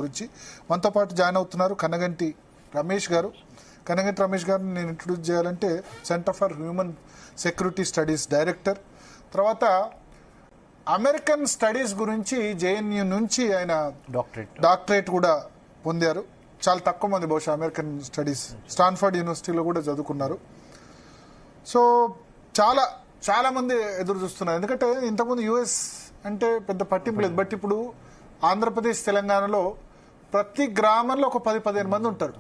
గురించి మనతో పాటు జాయిన్ అవుతున్నారు కనగంటి రమేష్ గారు. కనగంటి రమేష్ గారిని నేను ఇంట్రొడ్యూస్ చేయాలంటే centre for human security studies director, తర్వాత అమెరికన్ స్టడీస్ గురించి జేఎన్యూ నుంచి ఆయన డాక్టరేట్ కూడా పొందారు. చాలా తక్కువ మంది బహుశా అమెరికన్ స్టడీస్ స్టాన్ఫర్డ్ యూనివర్సిటీలో కూడా చదువుకున్నారు. సో చాలా చాలా మంది ఎదురు చూస్తున్నారు, ఎందుకంటే ఇంతకుముందు యుఎస్ అంటే పెద్ద పట్టింపు లేదు. బట్ ఇప్పుడు ఆంధ్రప్రదేశ్ తెలంగాణలో ప్రతి గ్రామంలో ఒక 10-15 మంది ఉంటారు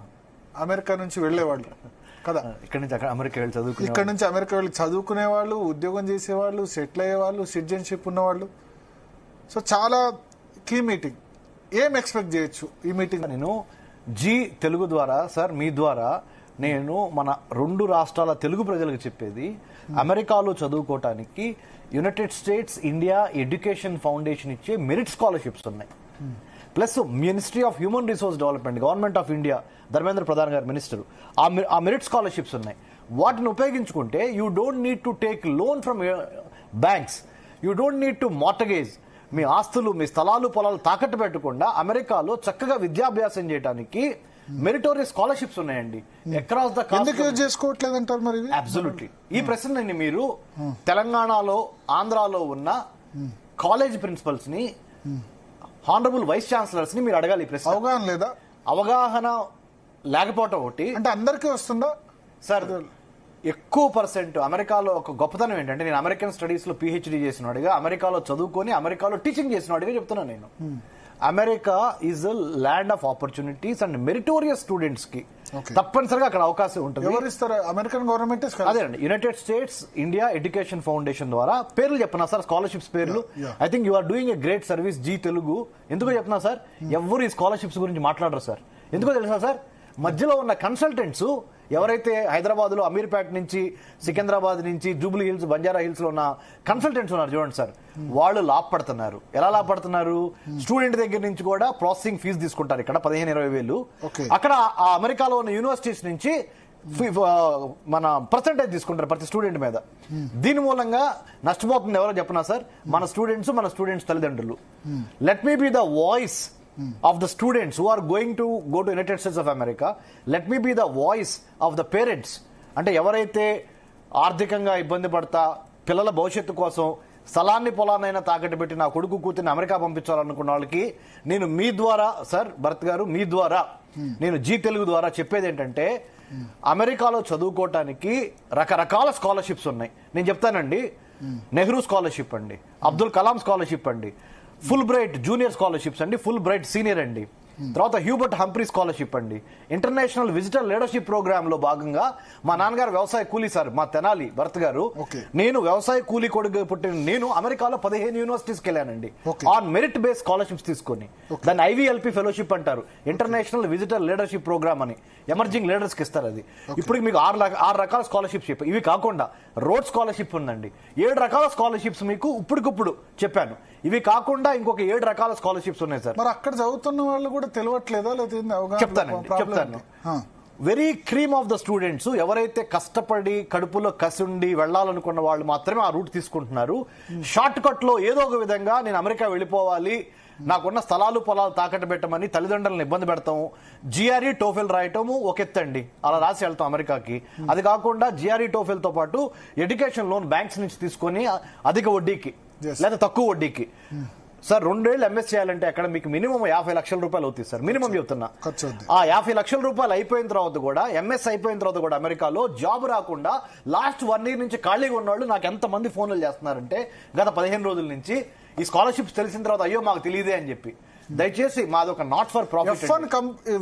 అమెరికా నుంచి వెళ్లేవాళ్ళు కదా. ఇక్కడ నుంచి అమెరికా వెళ్ళి చదువుకునే వాళ్ళు, ఉద్యోగం చేసేవాళ్ళు, సెటిల్ అయ్యేవాళ్ళు, సిటిజన్షిప్ ఉన్నవాళ్ళు. సో చాలా కీ మీటింగ్. ఏం ఎక్స్పెక్ట్ చేయొచ్చు ఈ మీటింగ్? నేను జీ తెలుగు ద్వారా సార్, మీ ద్వారా నేను మన 2 రాష్ట్రాల తెలుగు ప్రజలకు చెప్పేది, అమెరికాలో చదువుకోవటానికి United States India education foundation ఇచ్చే మెరిట్ స్కాలర్షిప్స్ ఉన్నాయి. Plus ministry of human resource development, government of India, Dharmendra Pradhan garu minister, ఆ మెరిట్ స్కాలర్షిప్స్ ఉన్నాయి. వాటిని ఉపయోగించుకుంటే you don't need to take loan from banks, you don't need to mortgage. మీ ఆస్తులు, మీ స్థలాలు, పొలాలు తాకట్టు పెట్టకుండా అమెరికాలో చక్కగా విద్యాభ్యాసం చేయడానికి మెరిటోరియస్ స్కాలర్షిప్స్ ఉన్నాయండి. అక్రాస్ ద చేసుకోవట్లేదంటారు మరి? అబ్సల్యూట్లీ. ఈ ప్రశ్నని మీరు తెలంగాణలో, ఆంధ్రాలో ఉన్న కాలేజ్ ప్రిన్సిపల్స్ ని, హానరబుల్ వైస్ ఛాన్సలర్స్ ని మీరు అడగాలి. ఈ ప్రశ్న అవగాహన లేదా? అవగాహన లేకపోవటం ఒకటి. అంటే అందరికీ వస్తుందా సార్? ఎక్కువ పర్సెంట్ అమెరికాలో ఒక గొప్పతనం ఏంటంటే, నేను అమెరికన్ స్టడీస్ లో పిహెచ్డి చేసినవాడిగా, అమెరికాలో చదువుకొని అమెరికాలో టీచింగ్ చేసినవాడిగా చెప్తున్నాను నేను. America is a land of opportunities and meritorious students కి తప్పనిసరిగా అక్కడ అవకాశం ఉంటుంది. ఎవరు ఇస్తారు? American government. అదేనండి, United States India education foundation ద్వారా. పేర్లు చెప్పనా సార్? స్కాలర్షిప్స్ పేర్లు. I think you are doing a great service Zee Telugu. ఎందుకో చెప్తున్నా సార్, ఎవరు ఈ స్కాలర్షిప్స్ గురించి మాట్లాడరు సార్. ఎందుకో తెలుసా సార్? మధ్యలో ఉన్న కన్సల్టెంట్స్ ఎవరైతే హైదరాబాద్ లో అమీర్పేట నుంచి, సికింద్రాబాద్ నుంచి, జూబ్లీ హిల్స్, బంజారా హిల్స్ లో ఉన్న కన్సల్టెంట్స్ ఉన్నారు చూడండి సార్, వాళ్ళు లాభపడుతున్నారు. ఎలా లాభపడుతున్నారు? స్టూడెంట్ దగ్గర నుంచి కూడా ప్రాసెసింగ్ ఫీజు తీసుకుంటారు ఇక్కడ 15-20 వేలు. అక్కడ ఆ అమెరికాలో ఉన్న యూనివర్సిటీస్ నుంచి మన పర్సెంటేజ్ తీసుకుంటారు ప్రతి స్టూడెంట్ మీద. దీని మూలంగా నష్టపోతుంది ఎవరో చెప్పనా సార్? మన స్టూడెంట్స్ తల్లిదండ్రులు. Let me be the voice of the students who are going to go to United States of America. Let me be the voice of the parents. అంటే ఎవరైతే ఆర్థికంగా ఇబ్బంది పడతా పిల్లల భవిష్యత్తు కోసం స్థలాన్ని పొలాన్నైనా తాకట్టు పెట్టి నా కొడుకు కూతురిని అమెరికా పంపించాలనుకున్న వాళ్ళకి నేను మీ ద్వారా సార్, భరత్ గారు, మీ ద్వారా నేను జీ తెలుగు ద్వారా చెప్పేది ఏంటంటే, అమెరికాలో చదువుకోవటానికి రకరకాల స్కాలర్షిప్స్ ఉన్నాయి. నేను చెప్తానండి. నెహ్రూ స్కాలర్షిప్ అండి, అబ్దుల్ కలాం స్కాలర్షిప్ అండి, ఫుల్ బ్రైట్ జూనియర్ స్కాలర్షిప్స్ అండి, ఫుల్ బ్రైట్ సీనియర్ అండి, తర్వాత హ్యూబర్ట్ హంప్రీ స్కాలర్షిప్ అండి, ఇంటర్నేషనల్ విజిటర్ లీడర్షిప్ ప్రోగ్రామ్ లో భాగంగా మా నాన్నగారు వ్యవసాయ కూలీ సార్, మా తెనాలి భరత్ గారు. నేను వ్యవసాయ కూలీ కొడుకు పుట్టిన నేను అమెరికాలో 15 యూనివర్సిటీస్కి వెళ్ళానండి ఆన్ మెరిట్ బేస్ స్కాలర్షిప్స్ తీసుకొని. దాన్ని ఐవీఎల్పీ ఫెలోషిప్ అంటారు, ఇంటర్నేషనల్ విజిటర్ లీడర్షిప్ ప్రోగ్రామ్ అని. ఎమర్జింగ్ లీడర్స్ కి ఇస్తారు అది. ఇప్పుడు మీకు 6 రకాల స్కాలర్షిప్స్ చెప్పారు. ఇవి కాకుండా రోడ్ స్కాలర్షిప్ ఉందండి. 7 రకాల స్కాలర్షిప్స్ మీకు ఇప్పటికిప్పుడు చెప్పాను. ఇవి కాకుండా ఇంకొక 7 రకాల స్కాలర్షిప్స్ ఉన్నాయి సార్. మరి అక్కడ చదువుతున్న వాళ్ళు కూడా తెలియట్లేదా? చెప్తాను. Very cream of the students ఎవరైతే కష్టపడి కడుపులో కసుండి వెళ్లాలనుకున్న వాళ్ళు మాత్రమే ఆ రూట్ తీసుకుంటున్నారు. షార్ట్ కట్ లో ఏదో ఒక విధంగా నేను అమెరికా వెళ్ళిపోవాలి, నాకున్న స్థలాలు పొలాలు తాకట్టు పెట్టమని తల్లిదండ్రులను ఇబ్బంది పెడతాము. జిఆర్ఈ టోఫెల్ రాయటము ఒక ఎత్తండి, అలా రాసి వెళ్తాం అమెరికాకి. అది కాకుండా జిఆర్ఈ టోఫెల్ తో పాటు ఎడ్యుకేషన్ లోన్ బ్యాంక్స్ నుంచి తీసుకొని అధిక వడ్డీకి లేదా తక్కువ వడ్డీకి సార్ 2 ఏళ్ళు ఎంఎస్ చేయాలంటే అక్కడ మీకు మినిమం 50 లక్షల రూపాయలు అవుతుంది సార్. మినిమం చెప్తున్నా. ఆ 50 లక్షల రూపాయలు అయిపోయిన తర్వాత కూడా, ఎంఎస్ అయిపోయిన తర్వాత కూడా అమెరికాలో జాబ్ రాకుండా లాస్ట్ 1 ఇయర్ నుంచి ఖాళీగా ఉన్నవాళ్ళు నాకు ఎంత మంది ఫోన్లు చేస్తున్నారంటే గత 15 రోజుల నుంచి, ఈ స్కాలర్షిప్స్ తెలిసిన తర్వాత అయ్యో మాకు తెలియదే అని చెప్పి. దయచేసి మాదొక నాట్ ఫర్ ప్రాఫిట్.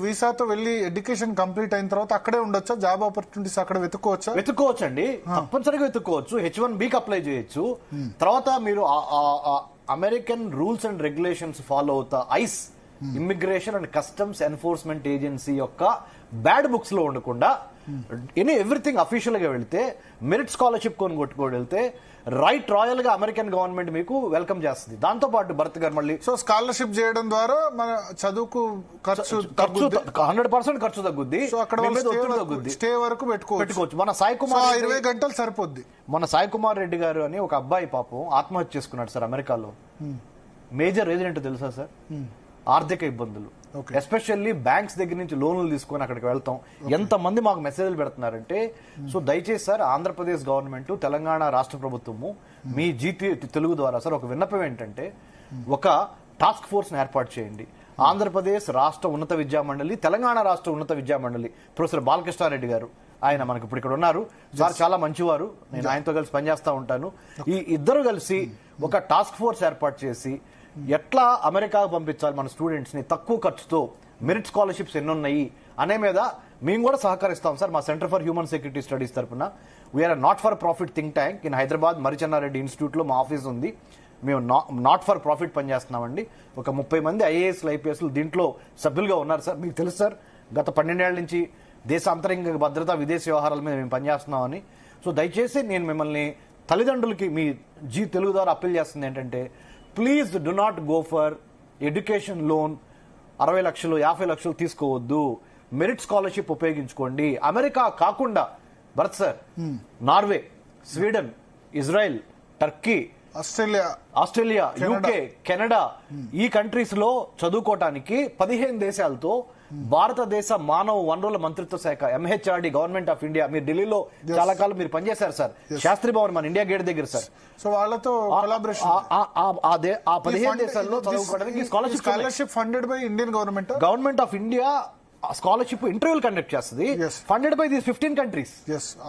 వీసాతో వెళ్ళి ఎడ్యుకేషన్ కంప్లీట్ అయిన తర్వాత అక్కడే ఉండొచ్చా? జాబ్ ఆపర్చునిటీస్ అక్కడ వెతుక్కోవచ్చు అండి, తప్పనిసరిగా వెతుక్కోవచ్చు. H1Bకి అప్లై చేయొచ్చు. తర్వాత మీరు American rules and regulations follow అవుతా ICE, immigration and customs enforcement agency యొక్క బ్యాడ్ బుక్స్ లో ఉండకుండా ఎవ్రీథింగ్ అఫీషియల్ గా వెళ్తే, మెరిట్ స్కాలర్షిప్ కొనుగొట్టుకోవడం వెళ్తే రైట్ రాయల్ గా అమెరికన్ గవర్నమెంట్ మీకు వెల్కమ్ చేస్తుంది. దాంతో పాటు భరత్ గారు మళ్ళీ స్కాలర్షిప్ చేయడం ద్వారా మన చదువుకు ఖర్చు 100% ఖర్చు తగ్గుద్ది. స్టే వరకు పెట్టుకోవచ్చు. మన సాయి కుమార్ 20 గంటలు సరిపోద్ది. మన సాయి కుమార్ రెడ్డి గారు అని ఒక అబ్బాయి పాపం ఆత్మహత్య చేసుకున్నాడు సార్ అమెరికాలో. మేజర్ రీజన్ ఏంటో తెలుసా సార్? ఆర్థిక ఇబ్బందులు. Okay. ఎస్పెషల్లీ బ్యాంక్స్ దగ్గర నుంచి లోన్లు తీసుకొని అక్కడికి వెళ్తాం. ఎంతమంది మాకు మెసేజ్లు పెడుతున్నారంటే, సో దయచేసి సార్ ఆంధ్రప్రదేశ్ గవర్నమెంట్, తెలంగాణ రాష్ట్ర ప్రభుత్వము మీ జీటీ తెలుగు ద్వారా సార్ ఒక విన్నపం ఏంటంటే, ఒక టాస్క్ ఫోర్స్ ని ఏర్పాటు చేయండి. ఆంధ్రప్రదేశ్ రాష్ట్ర ఉన్నత విద్యా మండలి, తెలంగాణ రాష్ట్ర ఉన్నత విద్యా మండలి ప్రొఫెసర్ బాలకృష్ణారెడ్డి గారు, ఆయన మనకి ఇప్పుడు ఇక్కడ ఉన్నారు సార్, చాలా మంచివారు, నేను ఆయనతో కలిసి పనిచేస్తా ఉంటాను. ఈ ఇద్దరు కలిసి ఒక టాస్క్ ఫోర్స్ ఏర్పాటు చేసి ఎట్లా అమెరికాకు పంపించాలి మన స్టూడెంట్స్ ని తక్కువ ఖర్చుతో, మెరిట్ స్కాలర్షిప్స్ ఎన్నున్నాయి అనే మీద మేము కూడా సహకరిస్తాం సార్. మా center for human security studies తరఫున we are not for profit think tank in Hyderabad Marri Chenna Reddy institute లో మా ఆఫీస్ ఉంది. మేము నాట్ ఫర్ ప్రాఫిట్ పనిచేస్తున్నామండి. ఒక 30 మంది ఐఏఎస్లు ఐపీఎస్లు దీంట్లో సభ్యులుగా ఉన్నారు సార్. మీకు తెలుసు సార్, గత 12 ఏళ్ల నుంచి దేశ అంతరంగ భద్రత, విదేశీ వ్యవహారాల మీద మేము పనిచేస్తున్నామని. సో దయచేసి నేను మిమ్మల్ని తల్లిదండ్రులకి మీ జీ తెలుగు ద్వారా అప్పీల్ చేస్తుంది ఏంటంటే, please do not go for education loan 60 లక్షలు 50 లక్షలు తీసుకోవద్దు. మెరిట్ స్కాలర్షిప్ ఉపయోగించుకోండి. అమెరికా కాకుండా Bharat sir, Norway, Sweden, Israel, Turkey, Australia, UK, Canada, ఈ కంట్రీస్ లో చదువుకోవటానికి 15 దేశాలతో భారతదేశ మానవ వనరుల మంత్రిత్వ శాఖ ఎంహెచ్ఆర్డి గవర్నమెంట్ ఆఫ్ ఇండియా, మీరు ఢిల్లీలో చాలా కాలం మీరు పనిచేశారు సార్, శాస్త్రి భవన్ మన ఇండియా గేట్ దగ్గర సార్. సో వాళ్ళతో కొలాబరేషన్ ఆ 15 దేశాల్లో చదువుకోవడానికి scholarship funded by Indian government of India scholarship ఇంటర్వ్యూలు కండక్ట్ చేస్తుంది, ఫండెడ్ బై దీస్ 15 కంట్రీస్.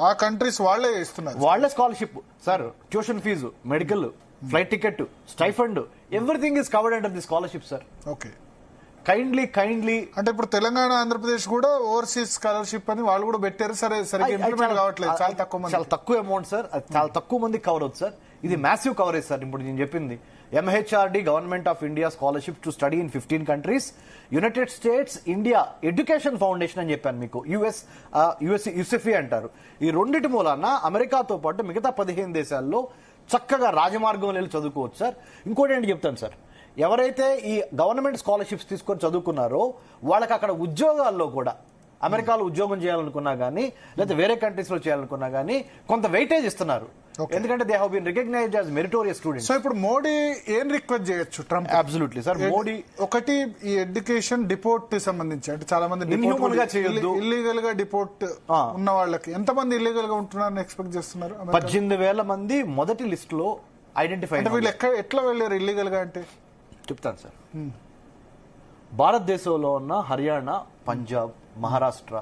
ఆ కంట్రీస్ వాళ్ళే ఇస్తున్నారు, వాళ్ళే scholarship sir. Tuition fee, medical, flight ticket, stipend, everything is covered under the scholarship sir. Okay, kindly అంటే ఇప్పుడు తెలంగాణ, ఆంధ్రప్రదేశ్ కూడా overseas scholarship అని వాళ్ళు కూడా పెట్టారు. సరే ఇంప్లిమెంట్ కావట్లేదు, చాలా తక్కువ అమౌంట్ సార్, చాలా తక్కువ మంది కవర్ అవుతుంది సార్. ఇది మ్యాసివ్ కవరేజ్ సార్. ఇప్పుడు నేను చెప్పింది MHRD government of India scholarship to study in 15 countries, United States India education foundation అని చెప్పాను మీకు, యుఎస్ఎఫ్ఈ అంటారు. ఈ రెండింటి మూలాన అమెరికాతో పాటు మిగతా 15 దేశాల్లో చక్కగా రాజమార్గం వెళ్ళి చదువుకోవచ్చు సార్. ఇంకోటి ఏంటి చెప్తాను సార్, ఎవరైతే ఈ గవర్నమెంట్ స్కాలర్షిప్స్ తీసుకొని చదువుకున్నారో వాళ్ళకి అక్కడ ఉద్యోగాల్లో కూడా, అమెరికాలో ఉద్యోగం చేయాలనుకున్నా గానీ లేదా వేరే కంట్రీస్ లో చేయాలనుకున్నా గానీ కొంత వెయిటేజ్ ఇస్తున్నారు. ఎందుకంటే they have been recognized as meritorious students. So ఇప్పుడు మోడీ ఏం రిక్వెస్ట్ చేయొచ్చు ట్రంప్? Absolutely sir. మోడీ ఒకటి, ఈ ఎడ్యుకేషన్ డిపోర్ట్ సంబంధించి, అంటే చాలా మంది ఇల్లీగల్ గా డిపోర్ట్ ఉన్న వాళ్ళకి ఎంతమంది ఇల్లీగల్ గా ఉంటున్నారని ఎక్స్పెక్ట్ చేస్తున్నారు? 18,000 మంది మొదటి లిస్ట్ లో ఐడెంటిఫై. వీళ్ళు ఎట్లా వెళ్ళారు ఇల్లీగల్ గా అంటే చెప్తాను సార్. భారతదేశంలో ఉన్న హర్యానా, పంజాబ్, మహారాష్ట్ర,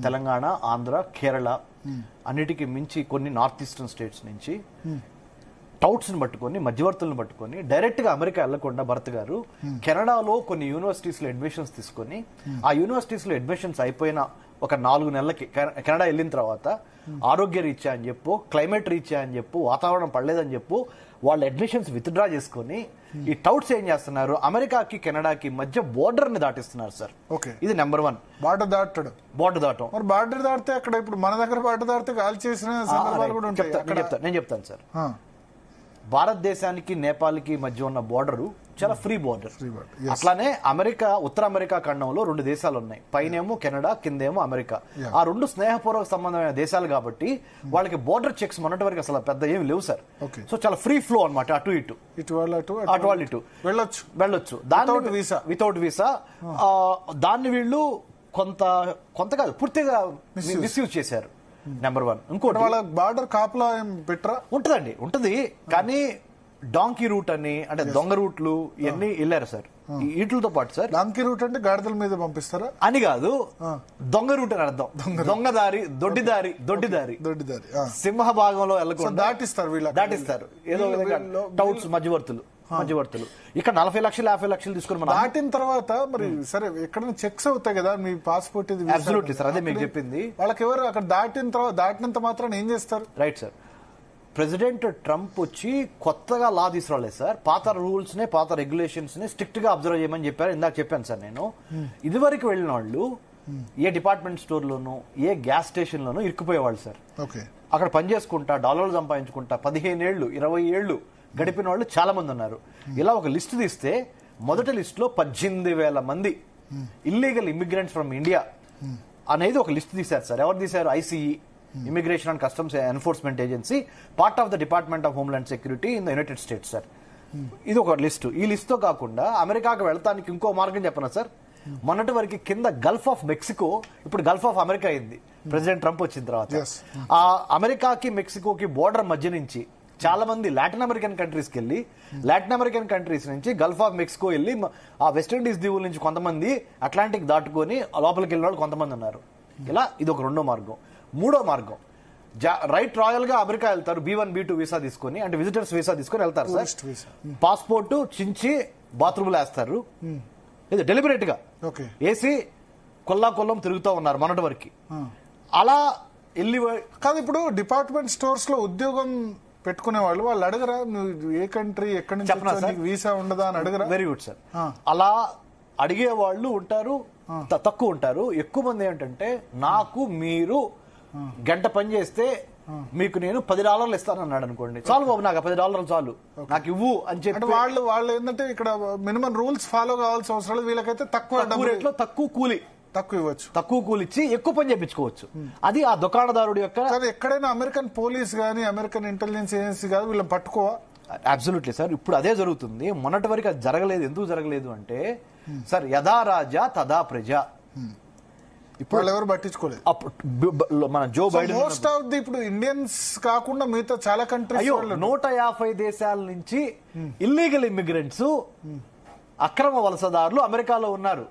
తెలంగాణ, ఆంధ్ర, కేరళ అన్నిటికీ మించి కొన్ని నార్త్ ఈస్టర్న్ స్టేట్స్ నుంచి టౌట్స్ ని పట్టుకొని, మధ్యవర్తులను పట్టుకొని డైరెక్ట్ గా అమెరికా వెళ్లకుండా భరత్ గారు కెనడాలో కొన్ని యూనివర్సిటీస్ లో అడ్మిషన్స్ తీసుకొని, ఆ యూనివర్సిటీస్ లో అడ్మిషన్స్ అయిపోయిన ఒక 4 నెలలకి కెనడా వెళ్ళిన తర్వాత ఆరోగ్య రీత్యా అని చెప్పు, క్లైమేట్ రీత్యా అని చెప్పు, వాతావరణం పడలేదని చెప్పు వాళ్ళ అడ్మిషన్స్ విత్డ్రా చేసుకుని ఈ టౌట్స్ ఏం చేస్తున్నారు, అమెరికాకి కెనడాకి మధ్య బోర్డర్ ని దాటిస్తున్నారు సార్. ఇది నెంబర్ 1. బార్డర్ దాటడం. మరి బార్డర్ దాటితే అక్కడ ఇప్పుడు మన దగ్గర బార్డర్ దాటితే కాల్ చేసిన సందర్భాలు కూడా ఉంటాయి. నేను చెప్తాను సార్. భారతదేశానికి నేపాల్కి మధ్య ఉన్న బోర్డర్ చాలా ఫ్రీ బోర్డర్. అట్లానే అమెరికా, ఉత్తర అమెరికా ఖండంలో 2 దేశాలు ఉన్నాయి, పైనేమో కెనడా, కిందేమో అమెరికా. ఆ 2 స్నేహపూర్వక సంబంధమైన దేశాలు కాబట్టి వాళ్ళకి బోర్డర్ చెక్స్ మొన్నటి వరకు అసలు పెద్ద ఏమి లేవు సార్. సో చాలా ఫ్రీ ఫ్లో అన్నమాట, అటు ఇటు వెళ్ళొచ్చు వితౌట్ వీసా. దాన్ని వీళ్ళు కొంత కాదు పూర్తిగా మిస్యూజ్ చేశారు. నెంబర్ 1. ఇంకోటి, వాళ్ళ బార్డర్ కాపలా పెట్టరా? ఉంటది కానీ డాంకీ రూట్ అని, అంటే దొంగ రూట్లు ఇవన్నీ వెళ్ళారు సార్. వీటితో పాటు సార్, డాంకీ రూట్ అంటే గాడిదల మీద పంపిస్తారా అని కాదు, దొంగ రూట్ అని అర్థం. దొంగదారి, దొడ్డిదారి సింహ భాగంలో వెళ్ళకుండా దాటిస్తారు ఏదో విధంగా. టౌట్స్, మధ్యవర్తులు ఇక్కడ 40 లక్షలు 50 లక్షలు తీసుకుని దాటిన తర్వాత మరి సరే ఎక్కడైనా చెక్స్ అవుతాయి కదా, మీ పాస్పోర్ట్ ఇది. అబ్సల్యూట్లీ సార్, అదే మీకు చెప్పింది. వాళ్ళకి ఎవరు అక్కడ దాటినంత మాత్రం ఏం చేస్తారు? Right sir. ప్రెసిడెంట్ ట్రంప్ వచ్చి కొత్తగా లా తీసుకురాలేదు సార్. పాత రూల్స్ నే, పాత రెగ్యులేషన్స్ ని స్ట్రిక్ట్ గా అబ్జర్వ్ చేయమని చెప్పారు. ఇందాక చెప్పాను సార్ నేను. ఇదివరకు వెళ్ళిన వాళ్ళు ఏ డిపార్ట్మెంట్ స్టోర్ లోనూ, ఏ గ్యాస్ స్టేషన్ లోనూ ఇరుక్కుపోయేవాళ్ళు సార్. అక్కడ పనిచేసుకుంటా డాలర్లు సంపాదించుకుంటా 15 ఏళ్లు 20 ఏళ్లు గడిపిన వాళ్ళు చాలా మంది ఉన్నారు. ఇలా ఒక లిస్ట్ తీస్తే మొదటి లిస్ట్ లో 18,000 మంది ఇల్లీగల్ ఇమిగ్రెంట్స్ ఫ్రమ్ ఇండియా అనేది ఒక లిస్ట్ తీశారు సార్. ఎవరు తీశారు? ICE, immigration and customs enforcement agency, part of the department of homeland security in the United states sir. ఇది ఒక లిస్టు. ఈ లిస్టుతో కాకుండా అమెరికాకు వెళ్తానికి ఇంకో మార్గం చెప్పనా సార్? మొన్నటి వరకు కింద గల్ఫ్ ఆఫ్ మెక్సికో ఇప్పుడు గల్ఫ్ ఆఫ్ అమెరికా అయింది ప్రెసిడెంట్ ట్రంప్ వచ్చిన తర్వాత. ఆ అమెరికాకి మెక్సికోకి బోర్డర్ మధ్య నుంచి చాలా మంది లాటిన్ అమెరికన్ కంట్రీస్కి వెళ్ళి లాటిన్ అమెరికన్ కంట్రీస్ నుంచి గల్ఫ్ ఆఫ్ మెక్సికో వెళ్ళి ఆ వెస్టిండీస్ దీవుల నుంచి కొంతమంది అట్లాంటిక్ దాటుకొని లోపలికి వెళ్ళిన వాళ్ళు కొంతమంది ఉన్నారు. ఇలా ఇది ఒక రెండో మార్గం. మూడో మార్గం రైట్ రాయల్ గా అమెరికా వెళ్తారు, B1 B2 వీసా తీసుకొని, అంటే విజిటర్స్ వీసా తీసుకొని వెళ్తారు సార్. పాస్పోర్ట్ చించి బాత్రూమ్ లో వేస్తారు, ఇది డెలిబరేట్ గా వేసి కొల్లం తిరుగుతూ ఉన్నారు మొన్నటి వరకు. అలా వెళ్ళి కాదు, ఇప్పుడు డిపార్ట్మెంట్ స్టోర్స్ లో ఉద్యోగం పెట్టుకునే వాళ్ళు అడగరా నువ్వు ఏ కంట్రీ ఎక్కడి నుంచి వీసా ఉండదా అని అడగరా? Very good sir. అలా అడిగే వాళ్ళు ఉంటారు, తక్కువ ఉంటారు. ఎక్కువ మంది ఏంటంటే నాకు మీరు గంట పని చేస్తే మీకు నేను $10 ఇస్తాను అన్నాడు అనుకోండి, చాలు బాబు నాకు $10 చాలు నాకు ఇవ్వు అని చెప్పి వాళ్ళు ఏంటంటే ఇక్కడ మినిమం రూల్స్ ఫాలో కావాల్సిన అవసరం లేదు. వీళ్ళకైతే తక్కువ రేట్లో తక్కువ కూలి ఇవ్వచ్చు, తక్కువ కూలి ఇచ్చి ఎక్కువ పని చేయించుకోవచ్చు. అది ఆ దుకాణదారుడి యొక్క. ఎక్కడైనా అమెరికన్ పోలీస్ గానీ అమెరికన్ ఇంటెలిజెన్స్ ఏజెన్సీ గానీ వీళ్ళని పట్టుకోవా? అబ్సల్యూట్లీ సార్, ఇప్పుడు అదే జరుగుతుంది. మొన్నటి వరకు అది జరగలేదు. ఎందుకు జరగలేదు అంటే సార్, యథా రాజా తదా ప్రజ. ఇప్పుడు ఎవరు పట్టించుకోలేదు. మన Joe Biden most of the ఇప్పుడు ఇండియన్స్ కాకుండా మిగతా చాలా కంట్రీస్ 150 దేశాల నుంచి ఇల్లీగల్ ఇమ్మిగ్రెంట్స్ అక్రమ వలసదారులు అమెరికాలో ఉన్నారు,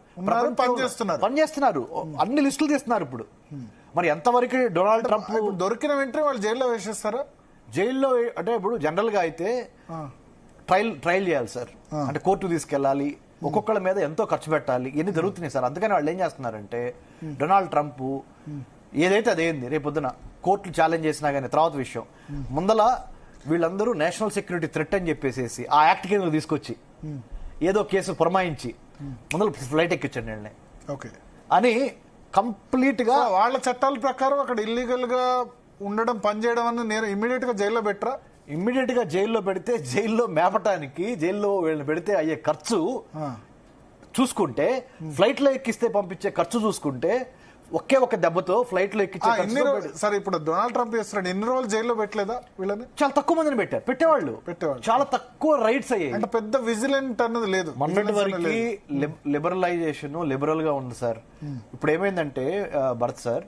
పనిచేస్తున్నారు, అన్ని లిస్టులు తీస్తున్నారు. ఇప్పుడు మరి ఎంతవరకు డొనాల్డ్ ట్రంప్ దొరికిన వెంటనే వాళ్ళు జైల్లో వేసేస్తారా? జైల్లో అంటే ఇప్పుడు జనరల్ గా అయితే ట్రయల్ చేయాలి సార్, అంటే కోర్టు తీసుకెళ్లాలి, ఒక్కొక్కళ్ళ మీద ఎంతో ఖర్చు పెట్టాలి, ఇవన్నీ జరుగుతున్నాయి సార్. అందుకని వాళ్ళు ఏం చేస్తున్నారంటే డొనాల్డ్ ట్రంప్ ఏదైతే అదేంది రేపొద్దున కోర్టులు ఛాలెంజ్ చేసినా కానీ తర్వాత విషయం, ముందల వీళ్ళందరూ నేషనల్ సెక్యూరిటీ థ్రెట్ అని చెప్పేసి ఆ యాక్ట్ కింద తీసుకొచ్చి ఏదో కేసు పురమాయించి ముందర ఫ్లైట్ ఎక్కించండి వీళ్ళని అని కంప్లీట్ గా వాళ్ళ చట్టాల ప్రకారం అక్కడ ఇల్లీగల్ గా ఉండడం పనిచేయడం అని నేను ఇమ్మీడియట్ గా జైల్లో పెట్టరా? ఇమ్మీడియట్ గా జైల్లో పెడితే జైల్లో మేపటానికి జైల్లో వీళ్ళని పెడితే అయ్యే ఖర్చు చూసుకుంటే, ఫ్లైట్ లో ఎక్కిస్తే పంపించే ఖర్చు చూసుకుంటే ఒకే ఒక దెబ్బతో ఫ్లైట్ లో ఎక్కించే సరే ఇప్పుడు డొనాల్డ్ ట్రంప్ చేస్తున్నాడు, ఎన్ని రోజులు జైల్లో పెట్టలేదా వీళ్ళని? చాలా తక్కువ మందిని పెట్టేవాళ్ళు చాలా తక్కువ రైట్స్ అయ్యాయి. అంటే పెద్ద విజిలెంట్ అన్నది లేదు. మొన్నటి వరకు లిబరలైజేషన్ లిబరల్ గా ఉంది సార్. ఇప్పుడు ఏమైందంటే భరత్ సార్,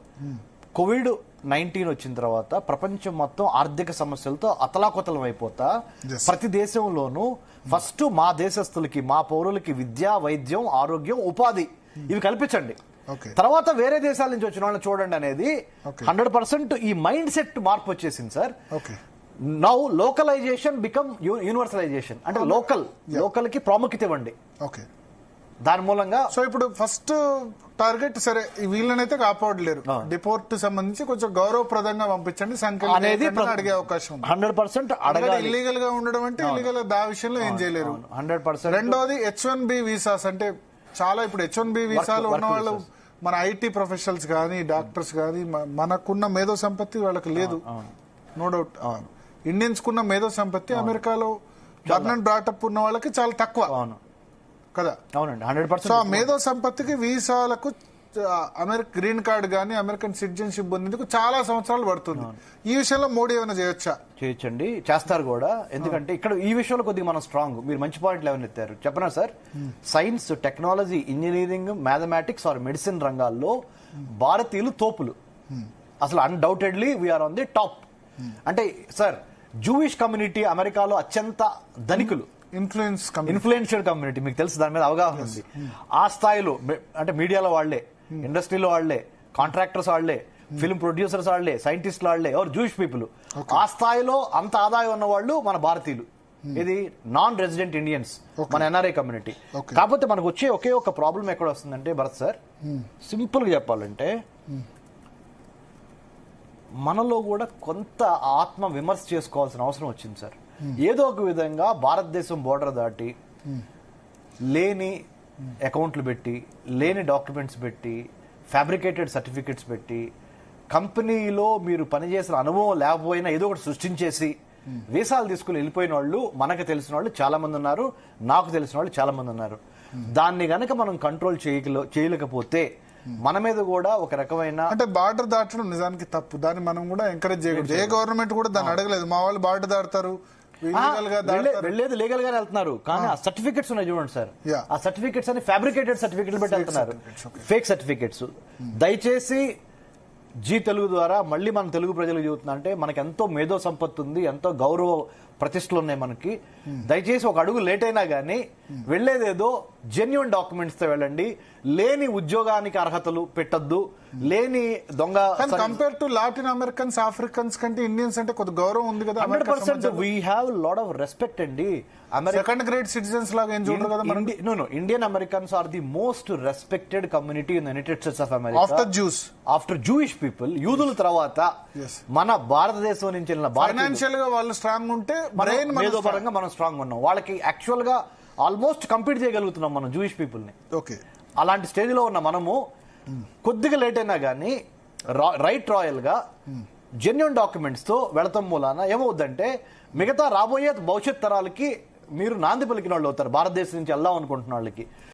COVID-19 వచ్చిన తర్వాత ప్రపంచం మొత్తం ఆర్థిక సమస్యలతో అతలాకుతలం అయిపోతా ప్రతి దేశంలోనూ ఫస్ట్ మా దేశస్తులకి మా పౌరులకి విద్య, వైద్యం, ఆరోగ్యం, ఉపాధి ఇవి కల్పించండి, తర్వాత వేరే దేశాల నుంచి వచ్చిన వాళ్ళని చూడండి అనేది 100% ఈ మైండ్ సెట్ మార్పు వచ్చేసింది sir. Now localisation become universalisation, అంటే లోకల్ కి ప్రాముఖ్యత ఇవ్వండి. దాని మూలంగా సో ఇప్పుడు ఫస్ట్ టార్గెట్ సరే వీళ్ళనైతే కాపాడలేరు, డిపోర్ట్ సంబంధించి కొంచెం గౌరవప్రదంగా పంపించండి అనేది అడిగే అవకాశం 100% అడగాలి. ఇల్లీగల్ గా ఉండడం అంటే ఇల్లీగల్ దా విషయంలో ఏం చేయలేరు. 100%. రెండోది H1B వీసాస్, అంటే చాలా ఇప్పుడు H1B వీసాలు ఉన్న వాళ్ళు మన IT ప్రొఫెషనల్స్ కానీ డాక్టర్స్ కానీ మనకున్న మేధో సంపత్తి వాళ్ళకి లేదు, నో డౌట్. ఇండియన్స్ కున్న మేధో సంపత్తి అమెరికాలో బర్న్ అండ్ బ్రాటప్ ఉన్న వాళ్ళకి చాలా తక్కువ కదా. అవునండి, 100%. సో మేధో సంపత్తికి వీసాలకు అమెరికన్ గ్రీన్ కార్డ్ గానీ అమెరికన్ సిటిజన్షిప్ పొందేందుకు చాలా సంవత్సరాలు పడుతుంది. ఈ విషయంలో మోడీ ఏమైనా చేయొచ్చండి, చేస్తారు కూడా. ఎందుకంటే ఇక్కడ ఈ విషయంలో కొద్దిగా మనం స్ట్రాంగ్. మీరు మంచి పాయింట్లు ఏమైనా ఎత్తారు చెప్పనా sir. Science, technology, engineering, mathematics or medicine రంగాల్లో భారతీయులు తోపులు, అసలు undoubtedly we are on the top. అంటే సార్ జూయిష్ కమ్యూనిటీ అమెరికాలో అత్యంత ధనికులు, ఇన్ఫ్లుయెన్షియల్ కమ్యూనిటీ, మీకు తెలుసు, దాని మీద అవగాహన ఉంది. ఆ స్థాయిలో అంటే మీడియాలో వాళ్లే, ఇండస్ట్రీలో వాళ్లే, కాంట్రాక్టర్స్ వాళ్లే, ఫిల్మ్ ప్రొడ్యూసర్స్ వాళ్లే, సైంటిస్టులు వాళ్లే, ఎవరు జూయిష్ పీపుల్. ఆ స్థాయిలో అంత ఆదాయం ఉన్న వాళ్ళు మన భారతీయులు, ఇది నాన్ రెసిడెంట్ ఇండియన్స్, మన NRI కమ్యూనిటీ. కాకపోతే మనకు వచ్చే ఒకే ఒక ప్రాబ్లం ఎక్కడ వస్తుందంటే భరత్ సార్, సింపుల్ గా చెప్పాలంటే మనలో కూడా కొంత ఆత్మ విమర్శ చేసుకోవాల్సిన అవసరం వచ్చింది సార్. ఏదో ఒక విధంగా భారతదేశం బోర్డర్ దాటి లేని అకౌంట్లు పెట్టి, లేని డాక్యుమెంట్స్ పెట్టి, ఫ్యాబ్రికేటెడ్ సర్టిఫికెట్స్ పెట్టి, కంపెనీలో మీరు పనిచేసిన అనుభవం లేకపోయినా ఏదో ఒకటి సృష్టించేసి వీసాలు తీసుకుని వెళ్ళిపోయిన వాళ్ళు మనకు తెలిసిన వాళ్ళు చాలా మంది ఉన్నారు, నాకు తెలిసిన వాళ్ళు చాలా మంది ఉన్నారు. దాన్ని గనక మనం కంట్రోల్ చేయలేకపోతే మన మీద కూడా ఒక రకమైన, అంటే బార్డర్ దాటడం నిజానికి తప్పు, దాన్ని మనం కూడా ఎంకరేజ్ చేయకూడదు. ఏ గవర్నమెంట్ కూడా దాన్ని అడగలేదు. మా వాళ్ళు బార్డర్ దాడతారు, Illegal గా దాటుతారు. వెళ్ళేది లీగల్ గానే వెళ్తున్నారు, కానీ ఆ సర్టిఫికెట్స్ ఉన్నాయి చూడండి సార్, Yeah. ఆ సర్టిఫికెట్స్ అని ఫ్యాబ్రికేటెడ్ సర్టిఫికెట్లు పెట్టి వెళ్తున్నారు, ఫేక్ సర్టిఫికెట్స్. దయచేసి జీ తెలుగు ద్వారా మళ్ళీ మన తెలుగు ప్రజలకు చెబుతున్నా అంటే మనకి ఎంతో మేధో సంపత్తి ఉంది, ఎంతో గౌరవ ప్రతిష్టలు ఉన్నాయి మనకి. దయచేసి ఒక అడుగు లేట్ అయినా గానీ వెళ్లేదేదో జెన్యున్ డాక్యుమెంట్స్ తో వెళ్ళండి, లేని ఉద్యోగానికి అర్హతలు పెట్టద్దు, లేని దొంగ. Compare to Latin Americans, Africans కంటే ఇండియన్స్ అంటే కొద్ది గౌరవం ఉంది కదా. 100% we have lot of respect అండి. సెకండ్ గ్రేడ్ సిటిజన్స్ లాగా ఏం చూడరు కదా. Indian Americans are the most respected community in the United States of America after Jews, after Jewish people. యూదుల తర్వాత Yes. మన భారతదేశం నుంచి వెళ్ళిన ఫైనాన్షియల్ గా వాళ్ళు స్ట్రాంగ్ ఉంటే బ్రెయిన్ మేధోపరంగా మనం స్ట్రాంగ్ ఉన్నాం. వాళ్ళకి యాక్చువల్ గా ఆల్మోస్ట్ కంపీట్ చేయగలుగుతున్నాం మనం జూయిష్ పీపుల్ ని. ఓకే, అలాంటి స్టేజ్ లో ఉన్న మనము కొద్దిగా లేట్ అయినా గానీ రైట్ రాయల్ గా జెన్యున్ డాక్యుమెంట్స్ తో వెళతాం మూలాన ఏమవుద్దంటే మిగతా రాబోయే భవిష్యత్ తరాలకి మీరు నాంది పలికిన వాళ్ళు అవుతారు, భారతదేశం నుంచి వెళ్దాం అనుకుంటున్న వాళ్ళకి.